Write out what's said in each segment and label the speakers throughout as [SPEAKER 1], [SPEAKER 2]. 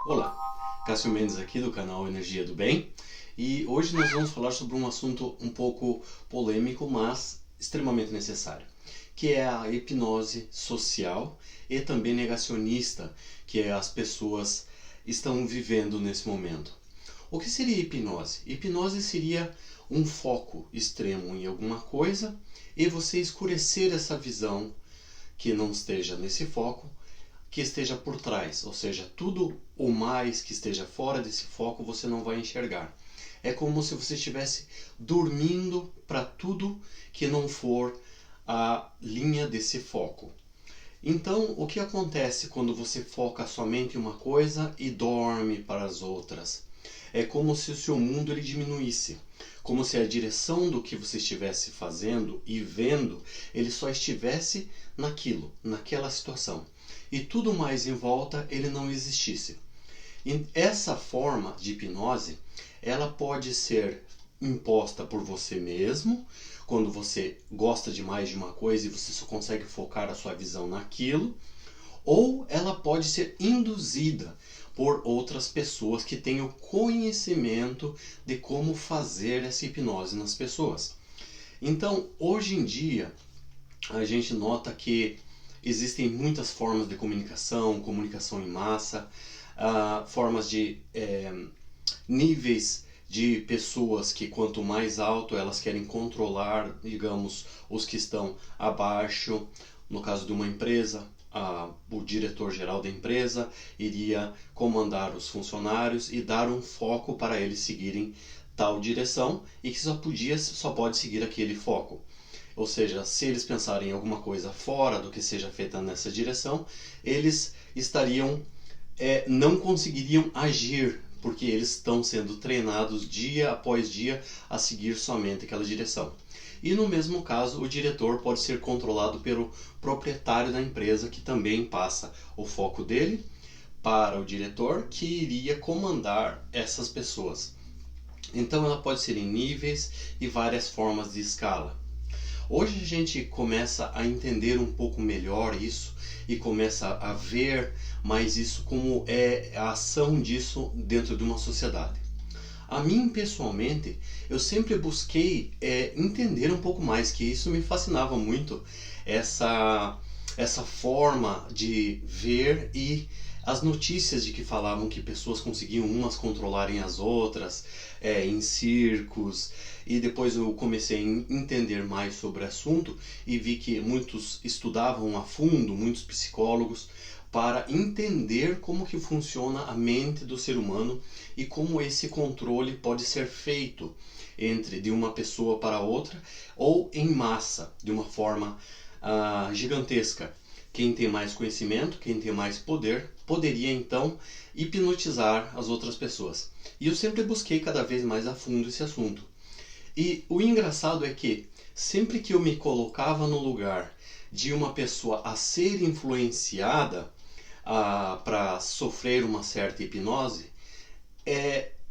[SPEAKER 1] Olá, Cássio Mendes aqui do canal Energia do Bem e hoje nós vamos falar sobre um assunto um pouco polêmico, mas extremamente necessário, que é a hipnose social e também negacionista que as pessoas estão vivendo nesse momento. O que seria hipnose? Hipnose seria um foco extremo em alguma coisa e você escurecer essa visão que não esteja nesse foco, que esteja por trás, ou seja, tudo o mais que esteja fora desse foco você não vai enxergar. É como se você estivesse dormindo para tudo que não for a linha desse foco. Então, o que acontece quando você foca somente em uma coisa e dorme para as outras? É como se o seu mundo ele diminuísse, como se a direção do que você estivesse fazendo e vendo, ele só estivesse naquilo, naquela situação. E tudo mais em volta ele não existisse. E essa forma de hipnose, ela pode ser imposta por você mesmo, quando você gosta demais de uma coisa e você só consegue focar a sua visão naquilo, ou ela pode ser induzida por outras pessoas que têm o conhecimento de como fazer essa hipnose nas pessoas. Então, hoje em dia, a gente nota que existem muitas formas de comunicação, comunicação em massa, formas de níveis de pessoas que quanto mais alto elas querem controlar, digamos, os que estão abaixo. No caso de uma empresa, o diretor-geral da empresa iria comandar os funcionários e dar um foco para eles seguirem tal direção e que só pode seguir aquele foco. Ou seja, se eles pensarem em alguma coisa fora do que seja feita nessa direção, eles não conseguiriam agir, porque eles estão sendo treinados dia após dia a seguir somente aquela direção. E no mesmo caso, o diretor pode ser controlado pelo proprietário da empresa, que também passa o foco dele para o diretor, que iria comandar essas pessoas. Então ela pode ser em níveis e várias formas de escala. Hoje a gente começa a entender um pouco melhor isso e começa a ver mais isso como é a ação disso dentro de uma sociedade. A mim, pessoalmente, eu sempre busquei entender um pouco mais, que isso me fascinava muito, essa forma de ver e as notícias de que falavam que pessoas conseguiam umas controlarem as outras em circos, e depois eu comecei a entender mais sobre o assunto e vi que muitos estudavam a fundo, muitos psicólogos, para entender como que funciona a mente do ser humano e como esse controle pode ser feito de uma pessoa para outra ou em massa, de uma forma gigantesca. Quem tem mais conhecimento, quem tem mais poder, poderia então hipnotizar as outras pessoas. E eu sempre busquei cada vez mais a fundo esse assunto. E o engraçado é que sempre que eu me colocava no lugar de uma pessoa a ser influenciada para sofrer uma certa hipnose,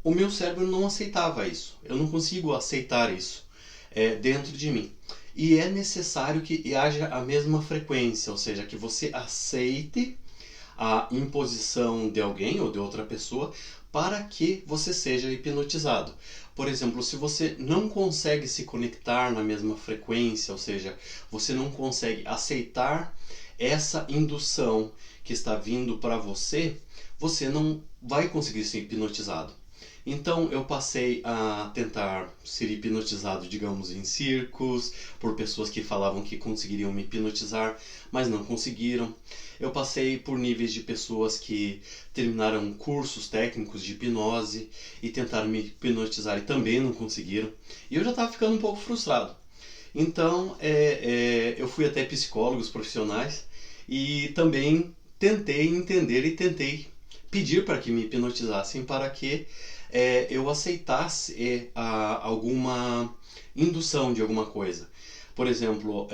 [SPEAKER 1] o meu cérebro não aceitava isso. Eu não consigo aceitar isso dentro de mim. E é necessário que haja a mesma frequência, ou seja, que você aceite a imposição de alguém ou de outra pessoa para que você seja hipnotizado. Por exemplo, se você não consegue se conectar na mesma frequência, ou seja, você não consegue aceitar essa indução que está vindo para você, você não vai conseguir ser hipnotizado. Então eu passei a tentar ser hipnotizado, digamos, em circos, por pessoas que falavam que conseguiriam me hipnotizar, mas não conseguiram. Eu passei por níveis de pessoas que terminaram cursos técnicos de hipnose e tentaram me hipnotizar e também não conseguiram. E eu já estava ficando um pouco frustrado. Então eu fui até psicólogos profissionais e também tentei entender e tentei pedir para que me hipnotizassem para que eu aceitasse alguma indução de alguma coisa. Por exemplo,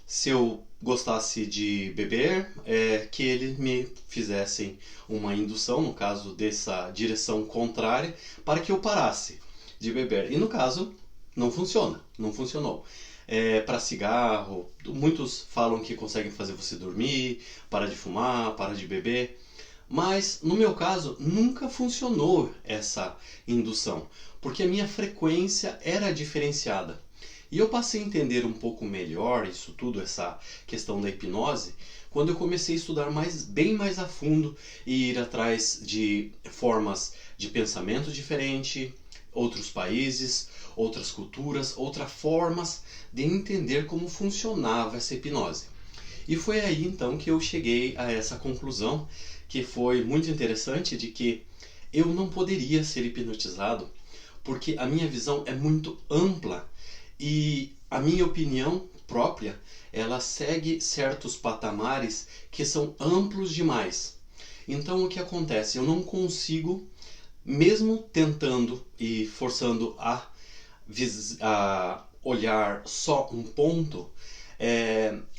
[SPEAKER 1] se eu gostasse de beber, que eles me fizessem uma indução, no caso dessa direção contrária, para que eu parasse de beber. E no caso, não funciona, não funcionou. Para cigarro, muitos falam que conseguem fazer você dormir, parar de fumar, parar de beber, Mas no meu caso nunca funcionou essa indução, porque a minha frequência era diferenciada. E eu passei a entender um pouco melhor isso tudo, essa questão da hipnose, quando eu comecei a estudar bem mais a fundo e ir atrás de formas de pensamento diferente, outros países, outras culturas, outras formas de entender como funcionava essa hipnose. E foi aí então que eu cheguei a essa conclusão, que foi muito interessante, de que eu não poderia ser hipnotizado, porque a minha visão é muito ampla e a minha opinião própria, ela segue certos patamares que são amplos demais. Então o que acontece? Eu não consigo, mesmo tentando e forçando a olhar só um ponto,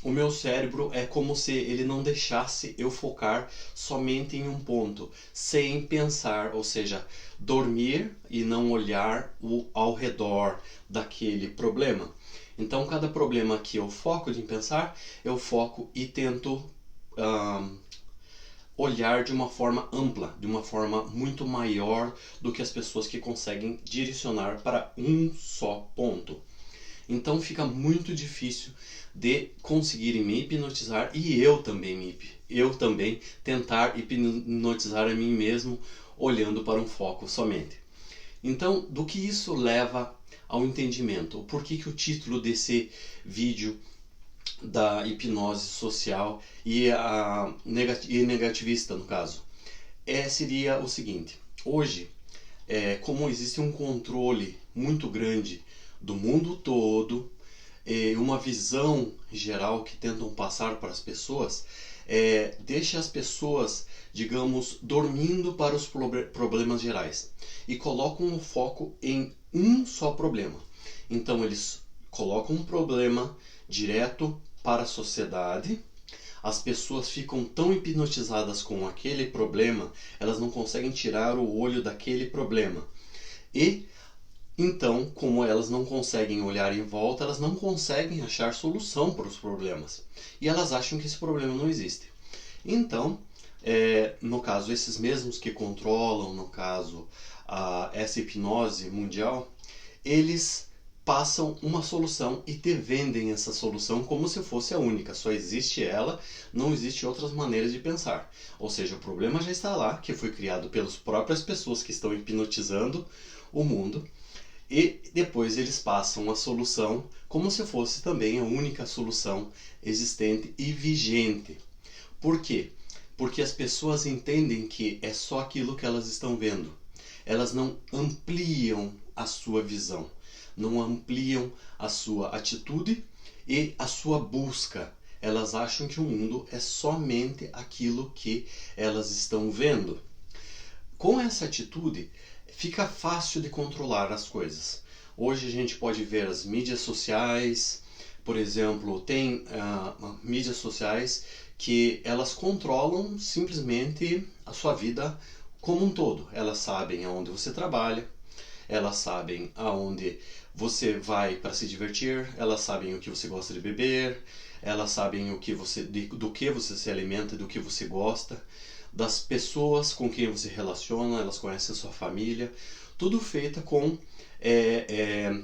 [SPEAKER 1] o meu cérebro é como se ele não deixasse eu focar somente em um ponto, sem pensar, ou seja, dormir e não olhar ao redor daquele problema. Então, cada problema que eu foco em pensar, eu foco e tento olhar de uma forma ampla, de uma forma muito maior do que as pessoas que conseguem direcionar para um só ponto. Então fica muito difícil de conseguirem me hipnotizar e eu também tentar hipnotizar a mim mesmo olhando para um foco somente. Então, do que isso leva ao entendimento? Por que o título desse vídeo da hipnose social e negativista, no caso, seria o seguinte: hoje, como existe um controle muito grande do mundo todo, uma visão geral que tentam passar para as pessoas, deixa as pessoas, digamos, dormindo para os problemas gerais e colocam o foco em um só problema. Então eles colocam um problema direto para a sociedade, as pessoas ficam tão hipnotizadas com aquele problema, elas não conseguem tirar o olho daquele problema. E então, como elas não conseguem olhar em volta, elas não conseguem achar solução para os problemas. E elas acham que esse problema não existe. Então, no caso, esses mesmos que controlam, no caso, essa hipnose mundial, eles passam uma solução e te vendem essa solução como se fosse a única. Só existe ela, não existe outras maneiras de pensar. Ou seja, o problema já está lá, que foi criado pelas próprias pessoas que estão hipnotizando o mundo. E depois eles passam a solução como se fosse também a única solução existente e vigente. Por quê? Porque as pessoas entendem que é só aquilo que elas estão vendo. Elas não ampliam a sua visão, não ampliam a sua atitude e a sua busca. Elas acham que o mundo é somente aquilo que elas estão vendo. Com essa atitude, fica fácil de controlar as coisas. Hoje a gente pode ver as mídias sociais, por exemplo, tem mídias sociais que elas controlam simplesmente a sua vida como um todo. Elas sabem aonde você trabalha, elas sabem aonde você vai para se divertir, elas sabem o que você gosta de beber, elas sabem do que você se alimenta, do que você gosta, das pessoas com quem você relaciona, elas conhecem a sua família, tudo feito com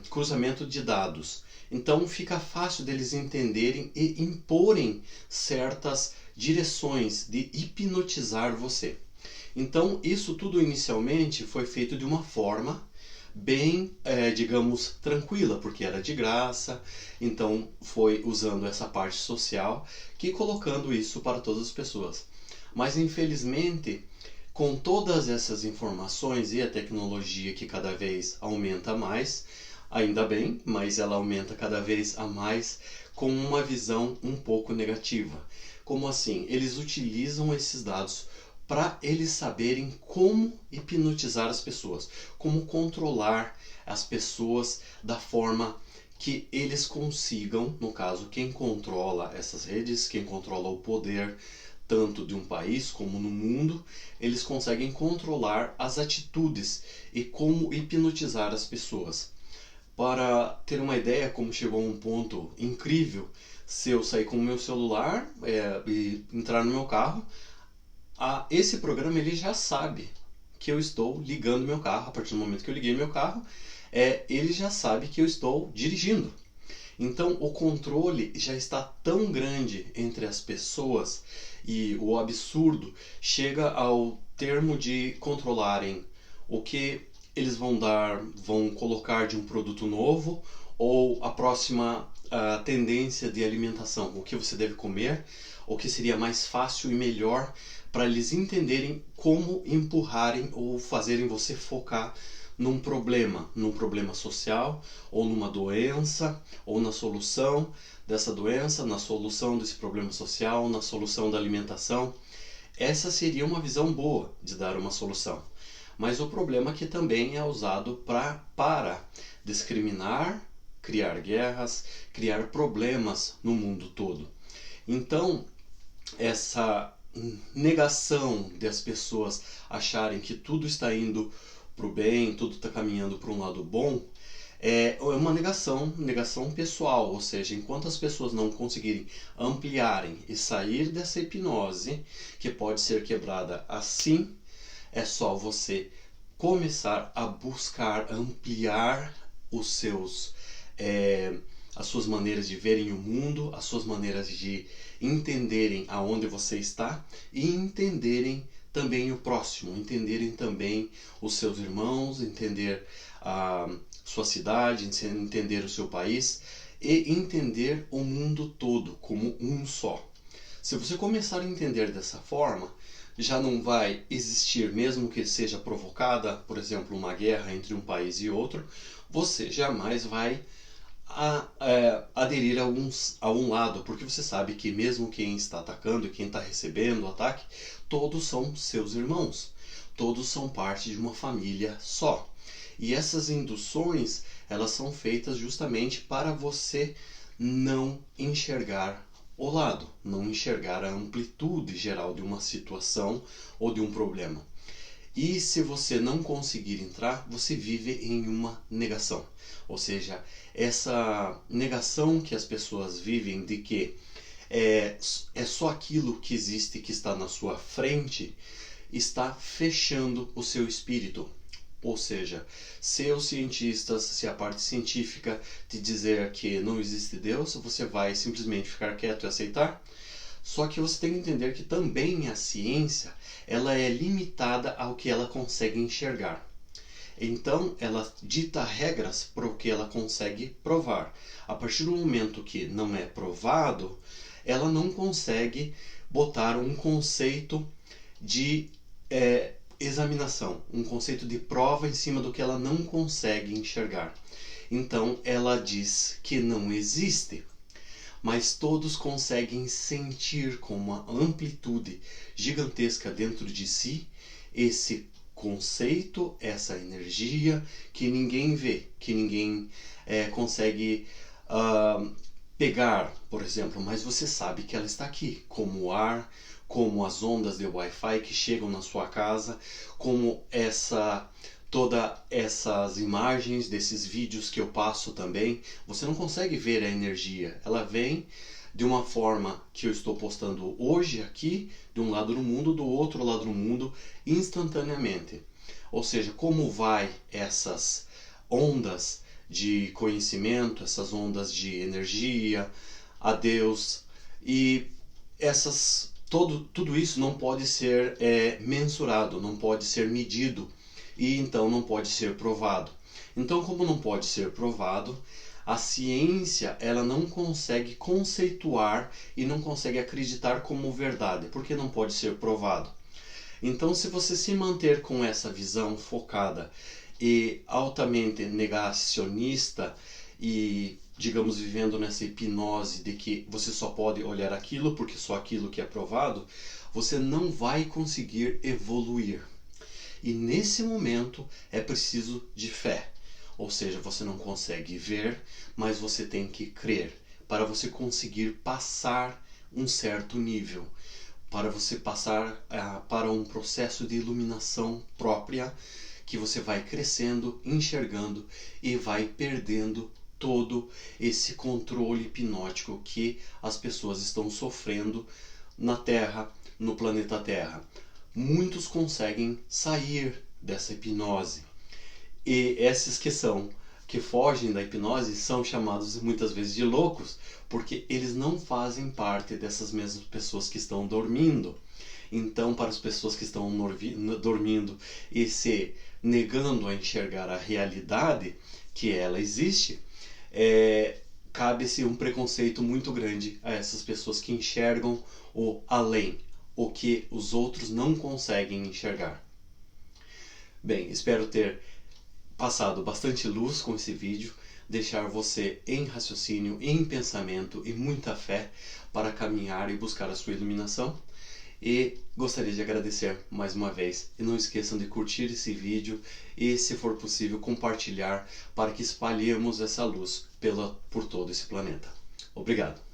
[SPEAKER 1] cruzamento de dados. Então fica fácil deles entenderem e imporem certas direções de hipnotizar você. Então isso tudo inicialmente foi feito de uma forma bem, digamos, tranquila, porque era de graça, então foi usando essa parte social que colocando isso para todas as pessoas. Mas infelizmente, com todas essas informações e a tecnologia que cada vez aumenta mais, ainda bem, mas ela aumenta cada vez a mais com uma visão um pouco negativa. Como assim? Eles utilizam esses dados para eles saberem como hipnotizar as pessoas, como controlar as pessoas da forma que eles consigam, no caso, quem controla essas redes, quem controla o poder tanto de um país como no mundo, eles conseguem controlar as atitudes e como hipnotizar as pessoas. Para ter uma ideia como chegou a um ponto incrível, se eu sair com o meu celular e entrar no meu carro, esse programa ele já sabe que eu estou ligando meu carro. A partir do momento que eu liguei meu carro, ele já sabe que eu estou dirigindo. Então o controle já está tão grande entre as pessoas e o absurdo chega ao termo de controlarem o que eles vão colocar de um produto novo ou a próxima tendência de alimentação, o que você deve comer, o que seria mais fácil e melhor para eles entenderem como empurrarem ou fazerem você focar num problema social, ou numa doença, ou na solução dessa doença, na solução desse problema social, na solução da alimentação. Essa seria uma visão boa de dar uma solução. Mas o problema é que também é usado para discriminar, criar guerras, criar problemas no mundo todo. Então, essa negação das pessoas acharem que tudo está indo para o bem, tudo está caminhando para um lado bom, é uma negação pessoal, ou seja, enquanto as pessoas não conseguirem ampliarem e sair dessa hipnose, que pode ser quebrada assim, é só você começar a buscar ampliar as suas maneiras de verem o mundo, as suas maneiras de entenderem aonde você está e entenderem também o próximo, entenderem também os seus irmãos, entender a sua cidade, entender o seu país e entender o mundo todo como um só. Se você começar a entender dessa forma, já não vai existir, mesmo que seja provocada, por exemplo, uma guerra entre um país e outro, você jamais vai aderir a um lado, porque você sabe que mesmo quem está atacando e quem está recebendo o ataque, todos são seus irmãos, todos são parte de uma família só. E essas induções, elas são feitas justamente para você não enxergar o lado, não enxergar a amplitude geral de uma situação ou de um problema. E se você não conseguir entrar, você vive em uma negação. Ou seja, essa negação que as pessoas vivem de que é só aquilo que existe, que está na sua frente, está fechando o seu espírito. Ou seja, se os cientistas, se a parte científica te dizer que não existe Deus, você vai simplesmente ficar quieto e aceitar? Só que você tem que entender que também a ciência, ela é limitada ao que ela consegue enxergar. Então, ela dita regras para o que ela consegue provar. A partir do momento que não é provado, ela não consegue botar um conceito de examinação, um conceito de prova em cima do que ela não consegue enxergar. Então, ela diz que não existe. Mas todos conseguem sentir com uma amplitude gigantesca dentro de si esse conceito, essa energia que ninguém vê, que ninguém consegue pegar, por exemplo, mas você sabe que ela está aqui, como o ar, como as ondas de Wi-Fi que chegam na sua casa, como todas essas imagens desses vídeos que eu passo também, você não consegue ver a energia. Ela vem de uma forma que eu estou postando hoje aqui, de um lado do mundo, do outro lado do mundo, instantaneamente. Ou seja, como vai essas ondas de conhecimento, essas ondas de energia, a Deus, e tudo isso não pode ser mensurado, não pode ser medido, e então não pode ser provado. Então, como não pode ser provado, a ciência ela não consegue conceituar e não consegue acreditar como verdade, porque não pode ser provado. Então, se você se manter com essa visão focada e altamente negacionista e, digamos, vivendo nessa hipnose de que você só pode olhar aquilo porque só aquilo que é provado, você não vai conseguir evoluir. E nesse momento é preciso de fé. Ou seja, você não consegue ver, mas você tem que crer para você conseguir passar um certo nível, para você passar para um processo de iluminação própria, que você vai crescendo, enxergando e vai perdendo todo esse controle hipnótico que as pessoas estão sofrendo na Terra, no planeta Terra. muitos conseguem sair dessa hipnose. E esses que fogem da hipnose são chamados muitas vezes de loucos, porque eles não fazem parte dessas mesmas pessoas que estão dormindo. Então, para as pessoas que estão dormindo e se negando a enxergar a realidade, que ela existe, cabe-se um preconceito muito grande a essas pessoas que enxergam o além, o que os outros não conseguem enxergar. Bem, espero ter passado bastante luz com esse vídeo, deixar você em raciocínio, em pensamento e muita fé para caminhar e buscar a sua iluminação. E gostaria de agradecer mais uma vez. E não esqueçam de curtir esse vídeo e, se for possível, compartilhar para que espalhemos essa luz por todo esse planeta. Obrigado.